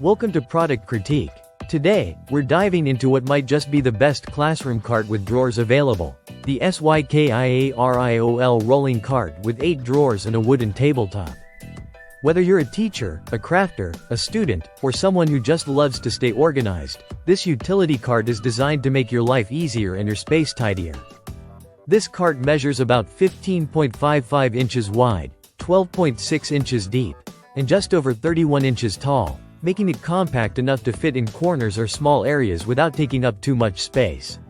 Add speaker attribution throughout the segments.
Speaker 1: Welcome to Product Critique. Today, we're diving into what might just be the best classroom cart with drawers available. The SYKIARIOL rolling cart with 8 drawers and a wooden tabletop. Whether you're a teacher, a crafter, a student, or someone who just loves to stay organized, this utility cart is designed to make your life easier and your space tidier. This cart measures about 15.55 inches wide, 12.6 inches deep, and just over 31 inches tall, making it compact enough to fit in corners or small areas without taking up too much space.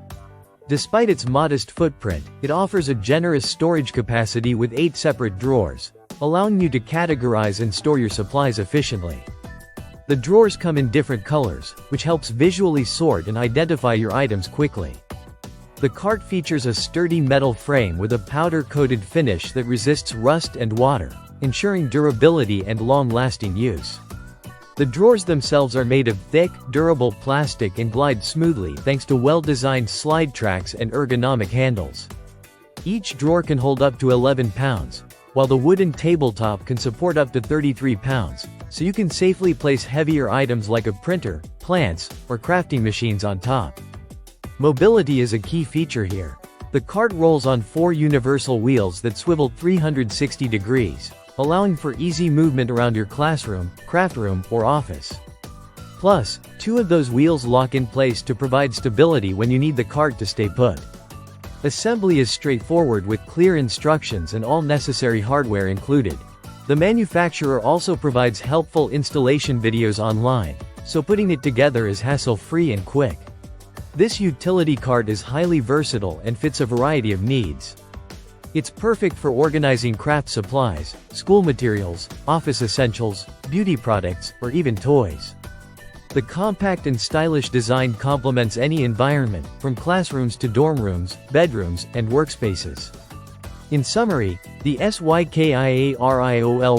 Speaker 1: Despite its modest footprint, it offers a generous storage capacity with 8 separate drawers, allowing you to categorize and store your supplies efficiently. The drawers come in different colors, which helps visually sort and identify your items quickly. The cart features a sturdy metal frame with a powder-coated finish that resists rust and water, ensuring durability and long-lasting use. The drawers themselves are made of thick, durable plastic and glide smoothly thanks to well-designed slide tracks and ergonomic handles. Each drawer can hold up to 11 pounds, while the wooden tabletop can support up to 33 pounds, so you can safely place heavier items like a printer, plants, or crafting machines on top. Mobility is a key feature here. The cart rolls on 4 universal wheels that swivel 360 degrees, allowing for easy movement around your classroom, craft room, or office. Plus, 2 of those wheels lock in place to provide stability when you need the cart to stay put. Assembly is straightforward with clear instructions and all necessary hardware included. The manufacturer also provides helpful installation videos online, so putting it together is hassle-free and quick. This utility cart is highly versatile and fits a variety of needs. It's perfect for organizing craft supplies, school materials, office essentials, beauty products, or even toys. The compact and stylish design complements any environment, from classrooms to dorm rooms, bedrooms, and workspaces. In summary, the SYKIARIOL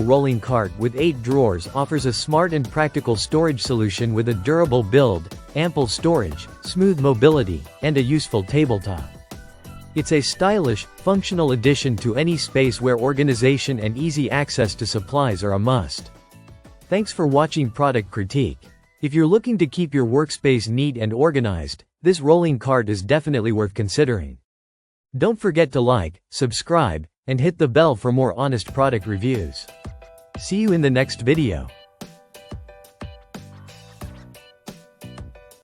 Speaker 1: rolling cart with 8 drawers offers a smart and practical storage solution with a durable build, ample storage, smooth mobility, and a useful tabletop. It's a stylish, functional addition to any space where organization and easy access to supplies are a must. Thanks for watching Product Critique. If you're looking to keep your workspace neat and organized, this rolling cart is definitely worth considering. Don't forget to like, subscribe, and hit the bell for more honest product reviews. See you in the next video.